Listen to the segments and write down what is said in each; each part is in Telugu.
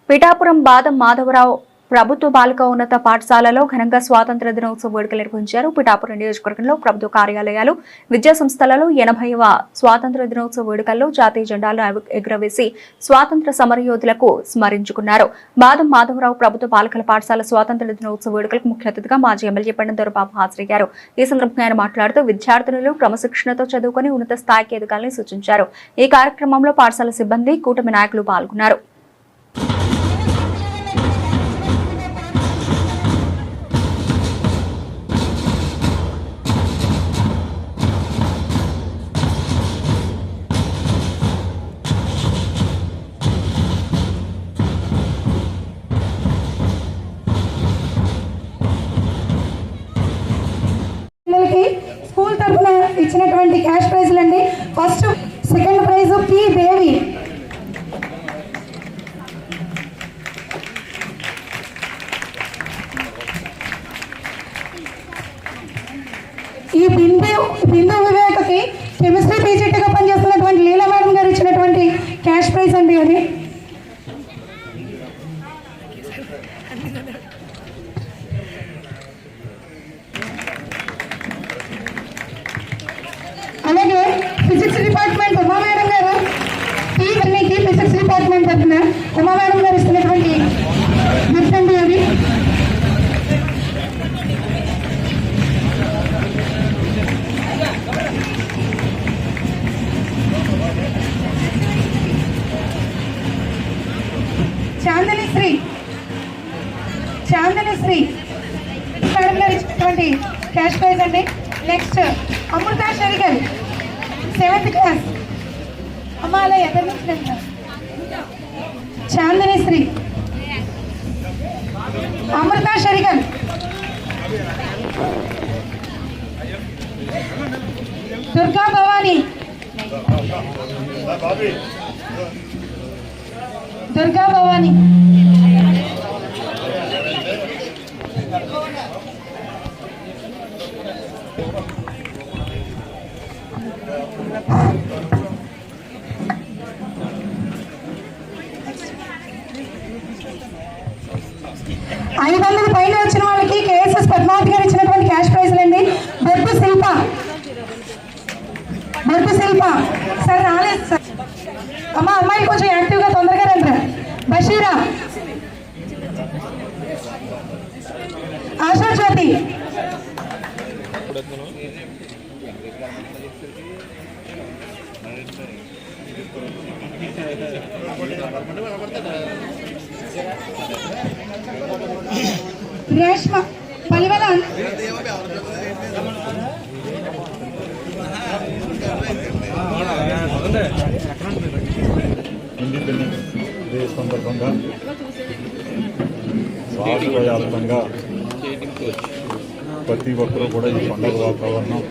పిఠాపురం బాదం మాధవరావు ప్రభుత్వ బాలిక ఉన్నత పాఠశాలలో ఘనంగా స్వాతంత్ర దినోత్సవ వేడుకలు నిర్వహించారు. పిఠాపురం నియోజకవర్గంలో ప్రభుత్వ కార్యాలయాలు, విద్యా సంస్థలలో 80వ స్వాతంత్ర దినోత్సవ వేడుకల్లో జాతీయ జెండాలను ఎగురవేసి స్వాతంత్ర సమరయోధులకు స్మరించుకున్నారు. బాదం మాధవరావు ప్రభుత్వ బాలికల పాఠశాల స్వాతంత్ర దినోత్సవ వేడుకలకు ముఖ్య అతిథిగా మాజీ ఎమ్మెల్యే పెండం దొరబాబు హాజరయ్యారు. ఈ సందర్భంగా ఆయన మాట్లాడుతూ విద్యార్థులు క్రమశిక్షణతో చదువుకుని ఉన్నత స్థాయికి ఎదగాలని సూచించారు. ఈ కార్యక్రమంలో పాఠశాల సిబ్బంది, కూటమి నాయకులు పాల్గొన్నారు. స్కూల్ తరఫున ఇచ్చినటువంటి క్యాష్ ప్రైజ్లు అండి. ఫస్ట్ సెకండ్ ప్రైజ్ పి దేవి, ఈ బిందు వివేకకి కెమిస్ట్రీ పీజీటీగా పనిచేస్తున్నటువంటి లీలా మేడం గారు ఇచ్చినటువంటి క్యాష్ ప్రైజ్ అండి అది. అలాగే ఫిజిక్స్ డిపార్ట్మెంట్ ఉమా మేడం గారు, ఈ కన్నీకి ఫిజిక్స్ డిపార్ట్మెంట్ తరఫున ఉమా మేడం గారు ఇస్తున్నటువంటి గిఫ్ట్ అండి అది. చాందని శ్రీ మేడం గారు ఇచ్చినటువంటి క్యాష్ ప్రైజ్ అండి. నెక్స్ట్ అమృత షరిగల్ 7th క్లాస్ అమ్మాల ఎక్కడి నుంచి చాందని శ్రీ అమృత షరిగల్. దుర్గా భవానీ, దుర్గా భవానీ, పైన వచ్చిన వాళ్ళకి కేఎస్ఎస్ పద్మావతి గారు ఇచ్చినటువంటి క్యాష్ ప్రైజ్లు అండి. బొట్టు శిల్ప సార్ రాలేదు సార్. అమ్మాయి కొంచెం యాక్టివ్గా తొందరగా రండి. బషీరా, ఆశా జ్యోతి, రేష్మ పలివలన్, ఇండిపెండెన్స్ డే సందర్భంగా రాష్ట్రవ్యాప్తంగా ప్రతి ఒక్కరూ కూడా ఈ పండుగ వాతావరణం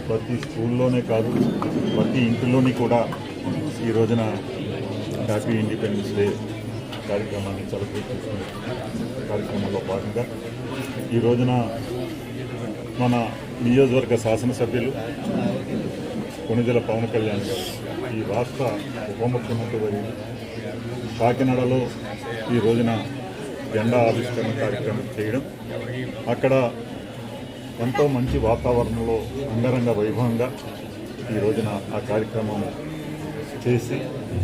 ప్రతి స్కూల్లోనే కాదు ప్రతి ఇంటిలోని కూడా ఈ రోజున హ్యాపీ ఇండిపెండెన్స్ డే కార్యక్రమాన్ని సెలబ్రేట్ చేసుకునే కార్యక్రమంలో భాగంగా ఈ రోజున మన నియోజకవర్గ శాసనసభ్యులు కొణిదెల పవన్ కళ్యాణ్ గారు, ఈ రాష్ట్ర ఉప ముఖ్యమంత్రి వర్యులు కాకినాడలో ఈ రోజున జెండా ఆవిష్కరణ కార్యక్రమం చేయడం, అక్కడ ఎంతో మంచి వాతావరణంలో అంగరంగ వైభవంగా ఈ రోజున ఆ కార్యక్రమం చేసి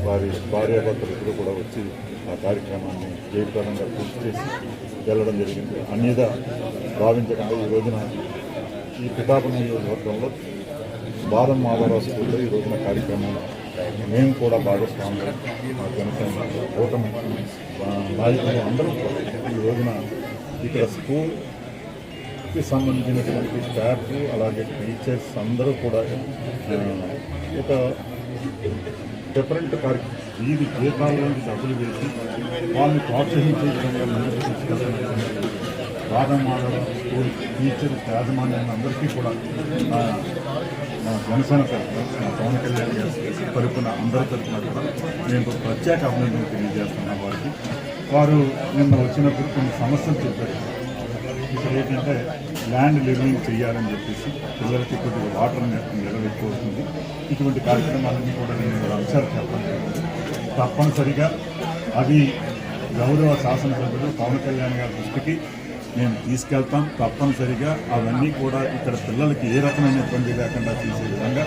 వారి భార్యాభర్తలు కూడా వచ్చి ఆ కార్యక్రమాన్ని జయప్రదంగా పూర్తి చేసి వెళ్ళడం జరిగింది. అన్యదా భావించకుండా ఈ రోజున ఈ పిఠాపురం నియోజకవర్గంలో బాదం మాధవరావు స్కూల్లో ఈ రోజున కార్యక్రమం మేము కూడా భాగస్వాములు, మా జనసేన కూటమి నాయకులు అందరూ ఈ రోజున ఇక్కడ స్కూల్కి సంబంధించినటువంటి స్టాఫ్ అలాగే టీచర్స్ అందరూ కూడా ఒక డిఫరెంట్ కార్యక్రమం వీరి జీతాల్లోంచి డబ్బులు వేసి వాళ్ళని ప్రోత్సహించే విధంగా ముందుకు తీసుకెళ్తున్నటువంటి బాదం మాధవరావు స్కూల్ టీచర్స్ యాజమాన్యాన్ని అందరికీ కూడా మా జనసేన తరఫున, మా పవన్ కళ్యాణ్ గారి తరఫున అందరి తరఫున కూడా నేను ప్రత్యేక అభినందనలు తెలియజేస్తున్నాను వారికి. వారు నిన్న వచ్చినప్పుడు కొన్ని సమస్యలు చెప్పారు. ఇక్కడ ఏంటంటే ల్యాండ్ లెవెలింగ్ చేయాలని చెప్పేసి పిల్లలకి కొద్దిగా వాటర్ లెవెల్ ఎక్కువ అవుతుంది. ఇటువంటి కార్యక్రమాలన్నీ కూడా నేను అంశాలు చెప్పాలి. తప్పనిసరిగా అవి గౌరవ శాసనసభ్యులు పవన్ కళ్యాణ్ గారి దృష్టికి నేను తీసుకెళ్తాం. తప్పనిసరిగా అవన్నీ కూడా ఇక్కడ పిల్లలకి ఏ రకమైన ఇబ్బంది లేకుండా చేసే విధంగా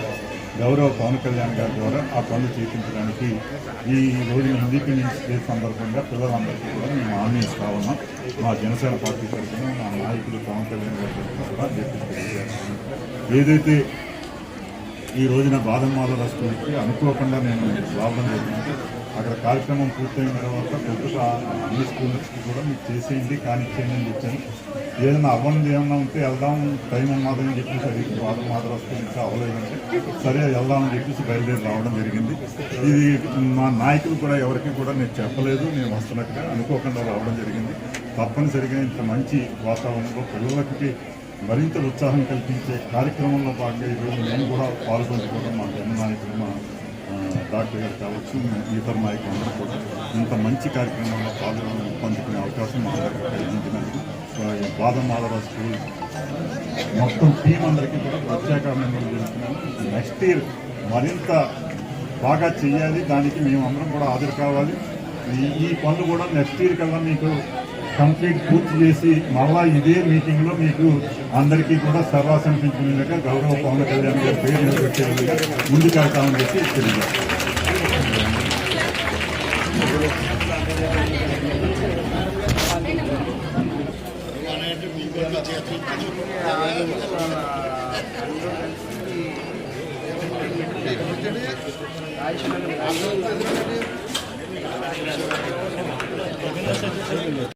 గౌరవ పవన్ కళ్యాణ్ గారి ద్వారా ఆ పనులు చేయించడానికి ఈ రోజున ఇండిపెండెన్స్ డే సందర్భంగా పిల్లలందరికీ కూడా మేము హామీ ఇస్తా ఉన్నాం. మా జనసేన పార్టీ తరఫున మా నాయకులు పవన్ కళ్యాణ్ గారి తరఫున కూడా తెలియజేస్తున్నాం. ఏదైతే ఈ రోజున బాదమాల స్కూల్కి అనుకోకుండా నేను రావడం జరిగింది. అక్కడ కార్యక్రమం పూర్తయిన తర్వాత కొద్దిగా అన్ని స్కూల్స్కి కూడా మీకు చేసేయండి కానిచ్చేయండి అని చెప్పాను. ఏదైనా అవ్వండి ఏమన్నా ఉంటే వెళ్దాం టైం ఉన్నదని చెప్పేసి అది బాదమాల స్కూల్ ఇంకా అవ్వలేదంటే సరే వెళ్దామని చెప్పేసి బయలుదేరి రావడం జరిగింది. ఇది మా నాయకులు కూడా ఎవరికి కూడా నేను చెప్పలేదు, నేను వస్తున్నట్టుగా అనుకోకుండా రావడం జరిగింది. తప్పనిసరిగా ఇంత మంచి వాతావరణంలో పిల్లలకి మరింత ఉత్సాహం కల్పించే కార్యక్రమంలో భాగంగా ఈరోజు నేను కూడా పాల్గొంటుకోవడం మా జన నాయకులు మా డాక్టర్ గారు కావచ్చు ఇతర నాయకులందరూ కూడా ఇంత మంచి కార్యక్రమంలో పంచుకునే అవకాశం మా అందరికీ కలిగించినందుకు బాదమాల స్కూల్ మొత్తం టీం అందరికీ కూడా ప్రత్యేకమైనది చేస్తున్నాను. నెక్స్ట్ ఇయర్ మరింత బాగా చేయాలి, దానికి మేమందరం కూడా హాజరు కావాలి. ఈ పనులు కూడా నెక్స్ట్ ఇయర్ కల్లా మీకు కంప్లీట్ పూర్తి చేసి మళ్ళా ఇదే మీటింగ్లో మీకు అందరికీ కూడా సర్వాసం అనిపించుకునేలాగా గౌరవ పవన్ కళ్యాణ్ గారి పేరు నిలబెట్టేలాగా ముందుకెళ్తామని చెప్పి తెలియజేస్తాం.